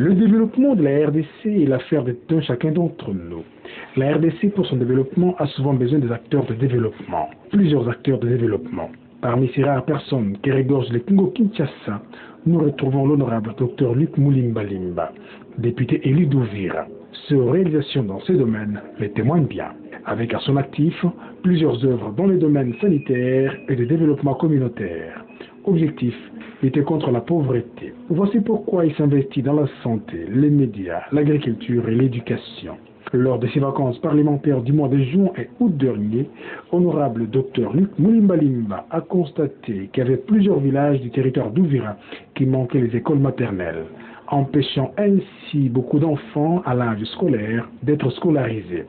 Le développement de la RDC est l'affaire d'un chacun d'entre nous. La RDC, pour son développement, a souvent besoin des acteurs de développement, plusieurs acteurs de développement. Parmi ces rares personnes qui regorgent le Congo-Kinshasa, nous retrouvons l'honorable Dr Luc Moulimba-Limba, député élu d'Uvira. Ses réalisations dans ce domaine le témoignent bien, avec à son actif plusieurs œuvres dans les domaines sanitaires et de développement communautaire. Objectif, lutter contre la pauvreté. Voici pourquoi il s'investit dans la santé, les médias, l'agriculture et l'éducation. Lors de ses vacances parlementaires du mois de juin et août dernier, honorable Dr Luc Moulimba-Limba a constaté qu'il y avait plusieurs villages du territoire d'Uvira qui manquaient les écoles maternelles, empêchant ainsi beaucoup d'enfants à l'âge scolaire d'être scolarisés.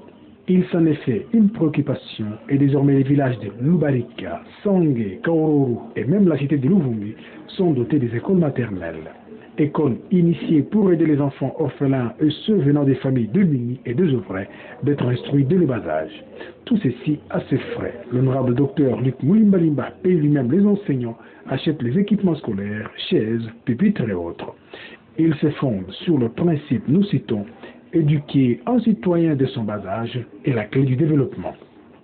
Il s'en est fait une préoccupation et désormais les villages de Lubarika, Sangé, Kaororu et même la cité de Luvungi sont dotés des écoles maternelles. Écoles initiées pour aider les enfants orphelins et ceux venant des familles démunies et désœuvrées d'être instruits dès le bas âge. Tout ceci à ses frais. L'honorable docteur Luc Moulimba-Limba paye lui-même les enseignants, achète les équipements scolaires, chaises, pupitres et autres. Il se fonde sur le principe, nous citons, éduquer un citoyen de son bas âge est la clé du développement.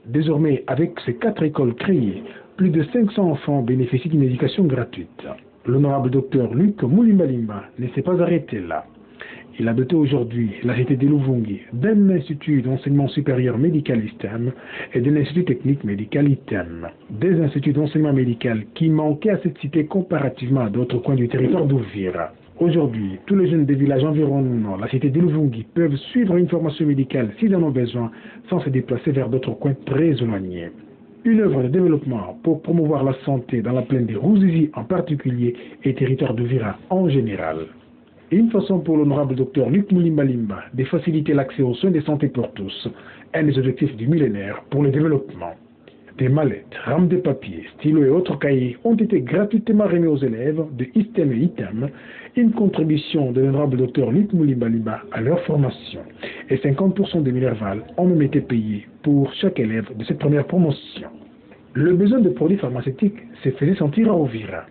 Désormais, avec ces 4 écoles créées, plus de 500 enfants bénéficient d'une éducation gratuite. L'honorable docteur Luc Moulimba-Limba ne s'est pas arrêté là. Il a doté aujourd'hui la cité de Luvungi d'un institut d'enseignement supérieur médical ISTEM et d'un institut technique médical ITEM. Des instituts d'enseignement médical qui manquaient à cette cité comparativement à d'autres coins du territoire d'Uvira. Aujourd'hui, tous les jeunes des villages environnants, la cité de Luvungi, peuvent suivre une formation médicale s'ils en ont besoin sans se déplacer vers d'autres coins très éloignés. Une œuvre de développement pour promouvoir la santé dans la plaine des Ruzizi en particulier et territoire d'Uvira en général. Et une façon pour l'honorable docteur Luc Moulimba-Limba de faciliter l'accès aux soins de santé pour tous, un des objectifs du millénaire pour le développement. Des mallettes, rames de papier, stylos et autres cahiers ont été gratuitement remis aux élèves de ISTEM et ITEM, une contribution de l'honorable docteur Luc Moulimba-Limba à leur formation. Et 50% des Minerval ont même été payés pour chaque élève de cette première promotion. Le besoin de produits pharmaceutiques se faisait sentir à Uvira.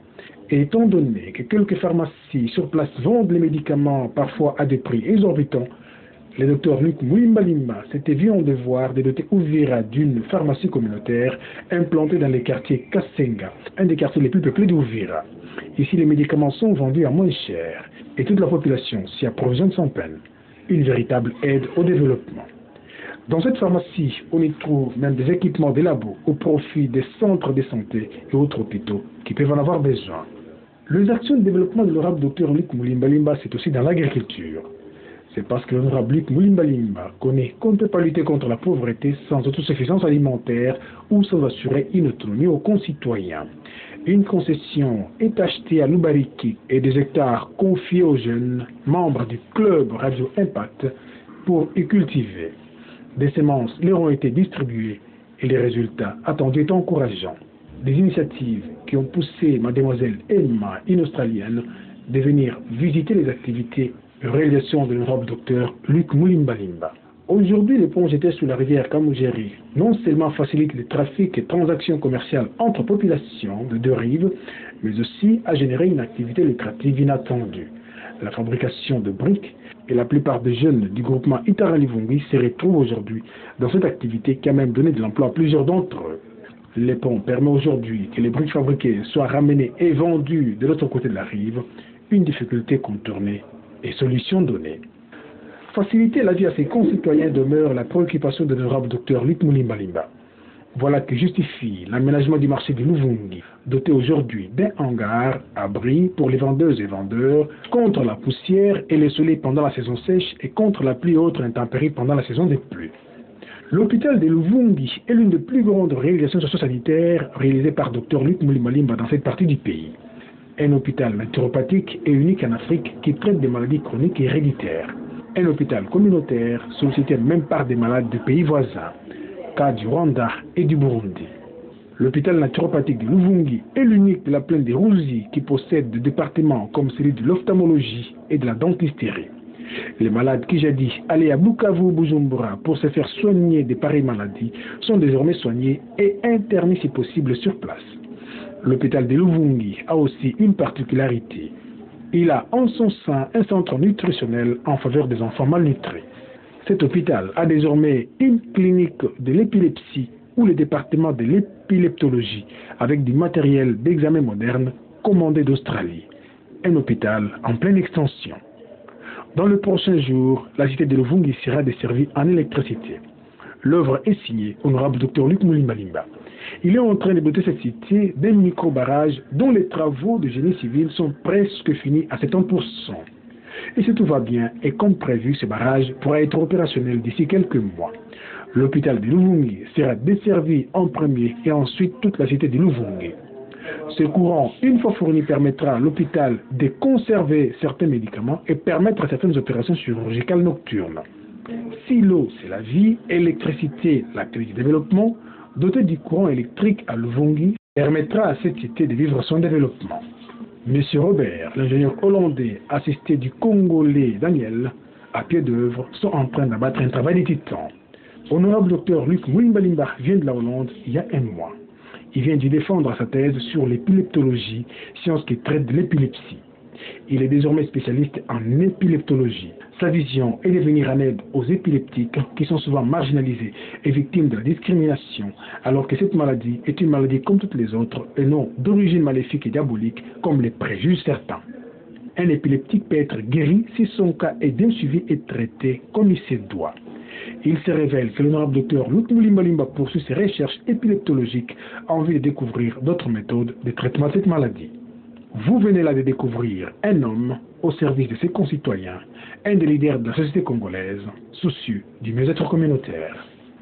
Et étant donné que quelques pharmacies sur place vendent les médicaments parfois à des prix exorbitants, le docteur Luc Moulimba-Limba s'était vu en devoir de doter Uvira d'une pharmacie communautaire implantée dans les quartiers Kasenga, un des quartiers les plus peuplés d'Uvira. Ici, les médicaments sont vendus à moins cher et toute la population s'y approvisionne sans peine. Une véritable aide au développement. Dans cette pharmacie, on y trouve même des équipements des labos au profit des centres de santé et autres hôpitaux qui peuvent en avoir besoin. Les actions de développement de l'honorable docteur Luc Moulimba-Limba, c'est aussi dans l'agriculture. C'est parce que l'honorable Luc Moulimba-Limba connaît qu'on ne peut pas lutter contre la pauvreté sans autosuffisance alimentaire ou sans assurer une autonomie aux concitoyens. Une concession est achetée à Lubariki et des hectares confiés aux jeunes membres du club Radio Impact pour y cultiver. Des semences leur ont été distribuées et les résultats attendus étaient encourageants. Des initiatives qui ont poussé mademoiselle Emma, une Australienne, de venir visiter les activités et réalisations de l'honorable docteur Luc Moulimba-Limba. Aujourd'hui, le pont jeté sous la rivière Kamugeri non seulement facilite le trafic et transactions commerciales entre populations de deux rives, mais aussi a généré une activité lucrative inattendue. La fabrication de briques et la plupart des jeunes du groupement Itara-Luvungi se retrouvent aujourd'hui dans cette activité qui a même donné de l'emploi à plusieurs d'entre eux. Le pont permet aujourd'hui que les briques fabriquées soient ramenées et vendues de l'autre côté de la rive, une difficulté contournée et solution donnée. Faciliter la vie à ses concitoyens demeure la préoccupation de l'honorable docteur Luc Moulimba-Limba. Voilà qui justifie l'aménagement du marché de Luvungi, doté aujourd'hui d'un hangar abri pour les vendeuses et vendeurs, contre la poussière et le soleil pendant la saison sèche et contre la pluie et autres intempéries pendant la saison des pluies. L'hôpital de Luvungi est l'une des plus grandes réalisations socio-sanitaires réalisées par Dr Luc Moulimba-Limba dans cette partie du pays. Un hôpital naturopathique et unique en Afrique qui traite des maladies chroniques et héréditaires. Un hôpital communautaire sollicité même par des malades de pays voisins, cas du Rwanda et du Burundi. L'hôpital naturopathique de Luvungi est l'unique de la plaine des Ruzizi qui possède des départements comme celui de l'ophtalmologie et de la dentisterie. Les malades qui jadis allaient à Bukavu ou Bujumbura pour se faire soigner de pareilles maladies sont désormais soignés et internés si possible sur place. L'hôpital de Luvungi a aussi une particularité. Il a en son sein un centre nutritionnel en faveur des enfants malnutris. Cet hôpital a désormais une clinique de l'épilepsie ou le département de l'épileptologie avec du matériel d'examen moderne commandé d'Australie. Un hôpital en pleine extension. Dans le prochain jour, la cité de Luvungi sera desservie en électricité. L'œuvre est signée Honorable Dr Luc Mulimbalimba. Il est en train de doter cette cité d'un micro-barrage dont les travaux de génie civil sont presque finis à 70%. Et si tout va bien, et comme prévu, ce barrage pourra être opérationnel d'ici quelques mois. L'hôpital de Luvungi sera desservi en premier et ensuite toute la cité de Luvungi. Ce courant, une fois fourni, permettra à l'hôpital de conserver certains médicaments et permettre à certaines opérations chirurgicales nocturnes. Si l'eau, c'est la vie, électricité, la clé du développement, doté du courant électrique à Luvungi, permettra à cette cité de vivre son développement. Monsieur Robert, l'ingénieur hollandais, assisté du Congolais Daniel, à pied d'œuvre, sont en train d'abattre un travail de titan. Honorable Dr Luc Mulimbalimba vient de la Hollande il y a un mois. Il vient d'y défendre sa thèse sur l'épileptologie, science qui traite de l'épilepsie. Il est désormais spécialiste en épileptologie. Sa vision est de venir en aide aux épileptiques qui sont souvent marginalisés et victimes de la discrimination, alors que cette maladie est une maladie comme toutes les autres et non d'origine maléfique et diabolique comme les préjugent certains. Un épileptique peut être guéri si son cas est bien suivi et traité comme il se doit. Il se révèle que l'honorable docteur Luc Mulimbalimba poursuit ses recherches épileptologiques en vue de découvrir d'autres méthodes de traitement de cette maladie. Vous venez là de découvrir un homme au service de ses concitoyens, un des leaders de la société congolaise, soucieux du mieux-être communautaire.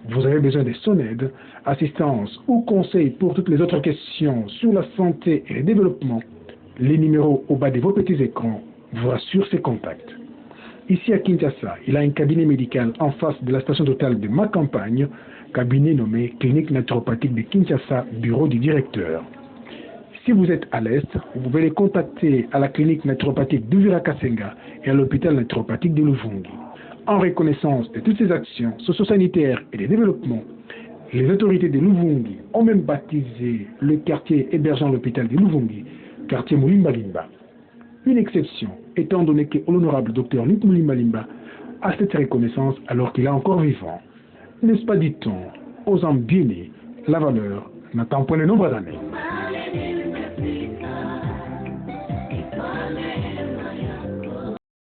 Vous avez besoin de son aide, assistance ou conseil pour toutes les autres questions sur la santé et le développement. Les numéros au bas de vos petits écrans vous rassurent ses contacts. Ici à Kinshasa, il a un cabinet médical en face de la station totale de ma campagne, cabinet nommé Clinique naturopathique de Kinshasa, bureau du directeur. Si vous êtes à l'Est, vous pouvez les contacter à la clinique naturopathique d'Uvira Kasenga et à l'hôpital naturopathique de Luvungi. En reconnaissance de toutes ces actions socio-sanitaires et de développement, les autorités de Luvungi ont même baptisé le quartier hébergeant l'hôpital de Luvungi, quartier Mulimbalimba. Une exception, étant donné que l'honorable docteur Luc Mulimbalimba a cette reconnaissance alors qu'il est encore vivant. N'est-ce pas, dit-on, aux hommes bien nés, la valeur n'attend point le nombre d'années.